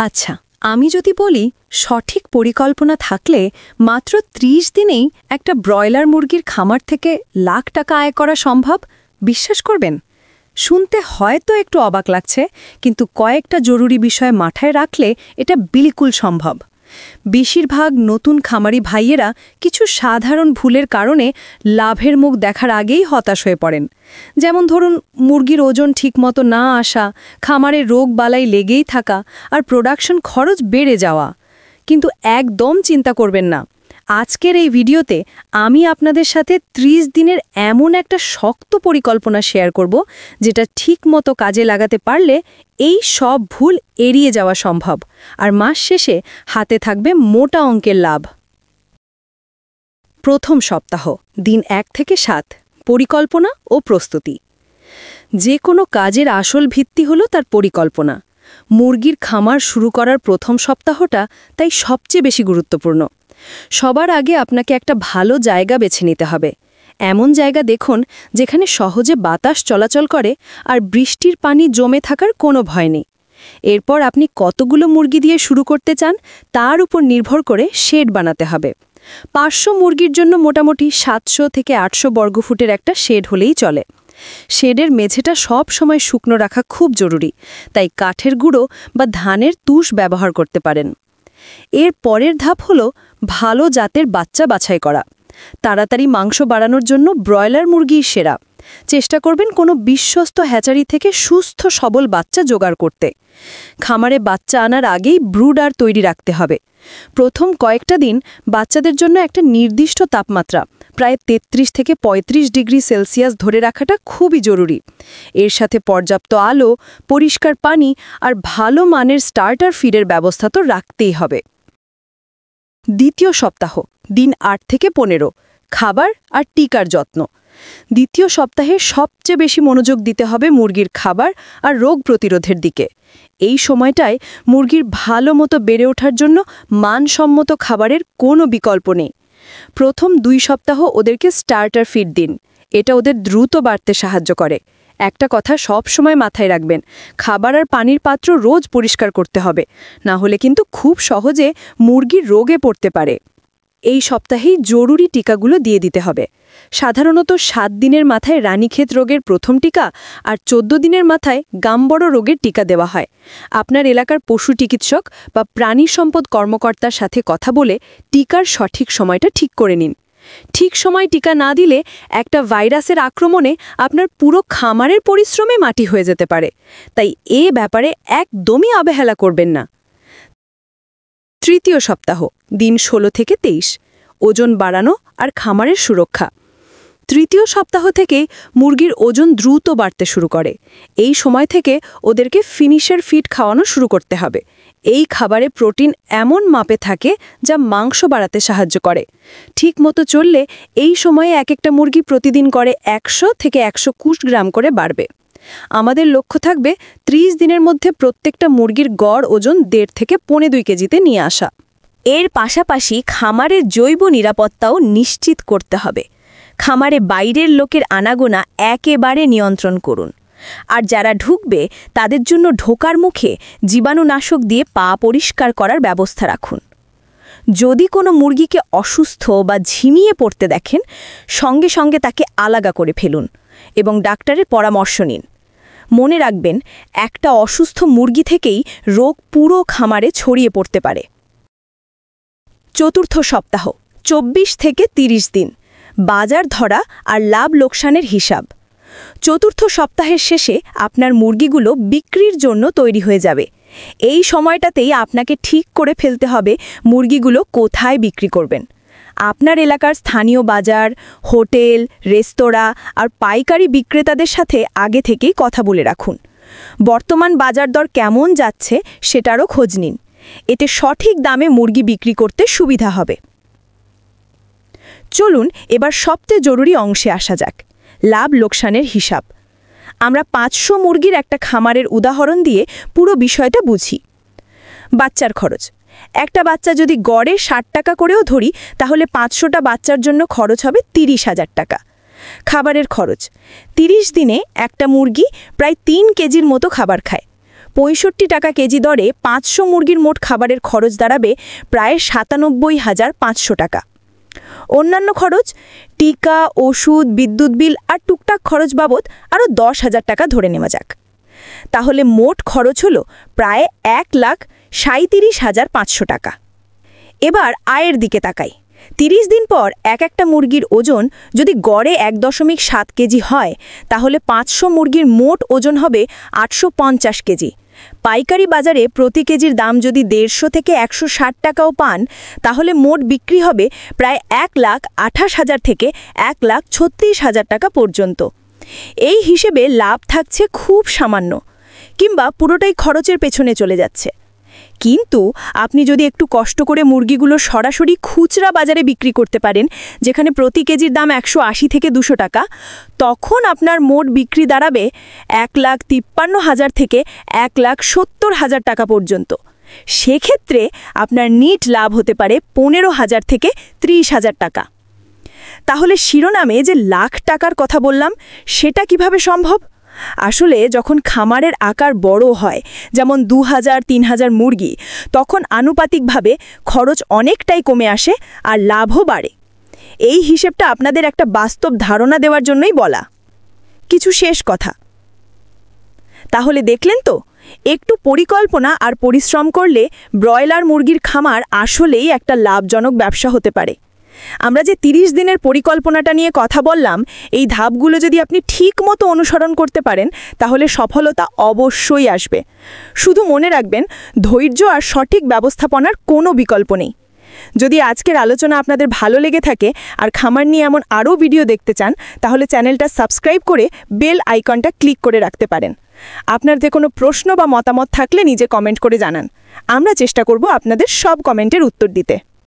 আচ্ছা, আমি যদি বলি সঠিক পরিকল্পনা থাকলে মাত্র ৩০ দিনেই একটা ব্রয়লার মুরগির খামার থেকে লাখ টাকা আয় করা সম্ভব, বিশ্বাস করবেন? শুনতে হয়তো একটু অবাক লাগছে, কিন্তু কয়েকটা জরুরি বিষয় মাথায় রাখলে এটা বিলকুল সম্ভব। বেশিরভাগ নতুন খামারি ভাইয়েরা কিছু সাধারণ ভুলের কারণে লাভের মুখ দেখার আগেই হতাশ হয়ে পড়েন। যেমন ধরুন, মুরগির ওজন ঠিকমতো না আসা, খামারে রোগ বালাই লেগেই থাকা, আর প্রোডাকশন খরচ বেড়ে যাওয়া। কিন্তু একদম চিন্তা করবেন না, আজকের এই ভিডিওতে আমি আপনাদের সাথে ৩০ দিনের এমন একটা শক্ত পরিকল্পনা শেয়ার করব, যেটা ঠিকমতো কাজে লাগাতে পারলে এই সব ভুল এড়িয়ে যাওয়া সম্ভব, আর মাস শেষে হাতে থাকবে মোটা অঙ্কের লাভ। প্রথম সপ্তাহ, দিন ১ থেকে ৭, পরিকল্পনা ও প্রস্তুতি। যে কোনো কাজের আসল ভিত্তি হলো তার পরিকল্পনা। মুরগির খামার শুরু করার প্রথম সপ্তাহটা তাই সবচেয়ে বেশি গুরুত্বপূর্ণ। সবার আগে আপনাকে একটা ভালো জায়গা বেছে নিতে হবে। এমন জায়গা দেখুন যেখানে সহজে বাতাস চলাচল করে আর বৃষ্টির পানি জমে থাকার কোনো ভয় নেই। এরপর আপনি কতগুলো মুরগি দিয়ে শুরু করতে চান তার উপর নির্ভর করে শেড বানাতে হবে। ৫০০ মুরগির জন্য মোটামুটি ৭০০ থেকে ৮০০ বর্গফুটের একটা শেড হলেই চলে। শেডের মেঝেটা সব সময় শুকনো রাখা খুব জরুরি, তাই কাঠের গুঁড়ো বা ধানের তুষ ব্যবহার করতে পারেন। এর পরের ধাপ হলো ভালো জাতের বাচ্চা বাছাই করা। তাড়াতাড়ি মাংস বাড়ানোর জন্য ব্রয়লার মুরগিই সেরা। চেষ্টা করবেন কোনো বিশ্বস্ত হ্যাচারি থেকে সুস্থ সবল বাচ্চা জোগাড় করতে। খামারে বাচ্চা আনার আগেই ব্রুডার তৈরি রাখতে হবে। প্রথম কয়েকটা দিন বাচ্চাদের জন্য একটা নির্দিষ্ট তাপমাত্রা, প্রায় ৩৩ থেকে ৩৫ ডিগ্রি সেলসিয়াস ধরে রাখাটা খুবই জরুরি। এর সাথে পর্যাপ্ত আলো, পরিষ্কার পানি আর ভালো মানের স্টার্টার ফিডের ব্যবস্থা তো রাখতেই হবে। দ্বিতীয় সপ্তাহ, দিন ৮ থেকে ১৫, খাবার আর টিকার যত্ন। দ্বিতীয় সপ্তাহে সবচেয়ে বেশি মনোযোগ দিতে হবে মুরগির খাবার আর রোগ প্রতিরোধের দিকে। এই সময়টায় মুরগির ভালো মতো বেড়ে ওঠার জন্য মানসম্মত খাবারের কোনো বিকল্প নেই। প্রথম ২ সপ্তাহ ওদেরকে স্টার্টার ফিড দিন, এটা ওদের দ্রুত বাড়তে সাহায্য করে। একটা কথা সব সময় মাথায় রাখবেন, খাবার আর পানির পাত্র রোজ পরিষ্কার করতে হবে, না হলে কিন্তু খুব সহজে মুরগির রোগে পড়তে পারে। এই সপ্তাহেই জরুরি টিকাগুলো দিয়ে দিতে হবে। সাধারণত ৭ দিনের মাথায় রানীক্ষেত রোগের প্রথম টিকা আর ১৪ দিনের মাথায় গামবড় রোগের টিকা দেওয়া হয়। আপনার এলাকার পশু চিকিৎসক বা প্রাণী সম্পদ কর্মকর্তার সাথে কথা বলে টিকার সঠিক সময়টা ঠিক করে নিন। ঠিক সময় টিকা না দিলে একটা ভাইরাসের আক্রমণে আপনার পুরো খামারের পরিশ্রমে মাটি হয়ে যেতে পারে। তাই এ ব্যাপারে একদমই অবহেলা করবেন না। তৃতীয় সপ্তাহ, দিন ১৬ থেকে ২৩, ওজন বাড়ানো আর খামারের সুরক্ষা। তৃতীয় সপ্তাহ থেকে মুরগির ওজন দ্রুত বাড়তে শুরু করে। এই সময় থেকে ওদেরকে ফিনিশার ফিড খাওয়ানো শুরু করতে হবে। এই খাবারে প্রোটিন এমন মাপে থাকে যা মাংস বাড়াতে সাহায্য করে। ঠিক মতো চললে এই সময়ে এক একটা মুরগি প্রতিদিন করে ১০০ থেকে ১২০ গ্রাম করে বাড়বে। আমাদের লক্ষ্য থাকবে ৩০ দিনের মধ্যে প্রত্যেকটা মুরগির গড় ওজন ১.৫ থেকে ২.৫ কেজিতে নিয়ে আসা। এর পাশাপাশি খামারের জৈব নিরাপত্তাও নিশ্চিত করতে হবে। খামারে বাইরের লোকের আনাগোনা একেবারে নিয়ন্ত্রণ করুন। আর যারা ঢুকবে তাদের জন্য ঢোকার মুখে জীবাণুনাশক দিয়ে পা পরিষ্কার করার ব্যবস্থা রাখুন। যদি কোনো মুরগিকে অসুস্থ বা ঝিমিয়ে পড়তে দেখেন, সঙ্গে সঙ্গে তাকে আলাদা করে ফেলুন এবং ডাক্তারের পরামর্শ নিন। মনে রাখবেন, একটা অসুস্থ মুরগি থেকেই রোগ পুরো খামারে ছড়িয়ে পড়তে পারে। চতুর্থ সপ্তাহ, ২৪ থেকে ৩০ দিন, বাজার ধরা আর লাভ লোকসানের হিসাব। চতুর্থ সপ্তাহের শেষে আপনার মুরগিগুলো বিক্রির জন্য তৈরি হয়ে যাবে। এই সময়টাতেই আপনাকে ঠিক করে ফেলতে হবে মুরগিগুলো কোথায় বিক্রি করবেন। আপনার এলাকার স্থানীয় বাজার, হোটেল, রেস্তোরাঁ আর পাইকারি বিক্রেতাদের সাথে আগে থেকেই কথা বলে রাখুন। বর্তমান বাজার দর কেমন যাচ্ছে সেটারও খোঁজ নিন। এতে সঠিক দামে মুরগি বিক্রি করতে সুবিধা হবে। চলুন এবার সবচেয়ে জরুরি অংশে আসা যাক, লাভ লোকসানের হিসাব। আমরা ৫০০ মুরগির একটা খামারের উদাহরণ দিয়ে পুরো বিষয়টা বুঝি। বাচ্চার খরচ, একটা বাচ্চা যদি গড়ে ৬০ টাকা করেও ধরি, তাহলে ৫০০টা বাচ্চার জন্য খরচ হবে ৩০,০০০ টাকা। খাবারের খরচ, ৩০ দিনে একটা মুরগি প্রায় ৩ কেজির মতো খাবার খায়। ৬৫ টাকা কেজি দরে ৫০০ মুরগির মোট খাবারের খরচ দাঁড়াবে প্রায় ৯৭,৫০০ টাকা। অন্যান্য খরচ, টিকা, ওষুধ, বিদ্যুৎ বিল আর টুকটাক খরচ বাবদ আরও ১০,০০০ টাকা ধরে নেওয়া যাক। তাহলে মোট খরচ হলো প্রায় ১,৩৭,৫০০ টাকা। এবার আয়ের দিকে তাকাই। ৩০ দিন পর একটা মুরগির ওজন যদি গড়ে ১.৭ কেজি হয়, তাহলে ৫০০ মুরগির মোট ওজন হবে ৮৫০ কেজি। পাইকারি বাজারে প্রতি কেজির দাম যদি ১৫০ থেকে ১৬০ টাকাও পান, তাহলে মোট বিক্রি হবে প্রায় ১,২৮,০০০ থেকে ১,৩৬,০০০ টাকা পর্যন্ত। এই হিসেবে লাভ থাকছে খুব সামান্য, কিংবা পুরোটাই খরচের পেছনে চলে যাচ্ছে। কিন্তু আপনি যদি একটু কষ্ট করে মুরগিগুলো সরাসরি খুচরা বাজারে বিক্রি করতে পারেন, যেখানে প্রতি কেজির দাম ১৮০ থেকে ২০০ টাকা, তখন আপনার মোট বিক্রি দাঁড়াবে ১,৫৩,০০০ থেকে ১,৭০,০০০ টাকা পর্যন্ত। সেক্ষেত্রে আপনার নিট লাভ হতে পারে ১৫,০০০ থেকে ৩০,০০০ টাকা। তাহলে শিরোনামে যে লাখ টাকার কথা বললাম, সেটা কিভাবে সম্ভব? আসলে যখন খামারের আকার বড় হয়, যেমন ২,০০০-৩,০০০ মুরগি, তখন আনুপাতিকভাবে খরচ অনেকটাই কমে আসে আর লাভও বাড়ে। এই হিসেবটা আপনাদের একটা বাস্তব ধারণা দেওয়ার জন্যই বলা। কিছু শেষ কথা। তাহলে দেখলেন তো, একটু পরিকল্পনা আর পরিশ্রম করলে ব্রয়লার মুরগির খামার আসলেই একটা লাভজনক ব্যবসা হতে পারে। আমরা যে ৩০ দিনের পরিকল্পনাটা নিয়ে কথা বললাম, এই ধাপগুলো যদি আপনি ঠিকমতো অনুসরণ করতে পারেন, তাহলে সফলতা অবশ্যই আসবে। শুধু মনে রাখবেন, ধৈর্য আর সঠিক ব্যবস্থাপনার কোনো বিকল্প নেই। যদি আজকের আলোচনা আপনাদের ভালো লেগে থাকে আর খামার নিয়ে এমন আরও ভিডিও দেখতে চান, তাহলে চ্যানেলটা সাবস্ক্রাইব করে বেল আইকনটা ক্লিক করে রাখতে পারেন। আপনার যে কোনো প্রশ্ন বা মতামত থাকলে নিজে কমেন্ট করে জানান। আমরা চেষ্টা করব আপনাদের সব কমেন্টের উত্তর দিতে।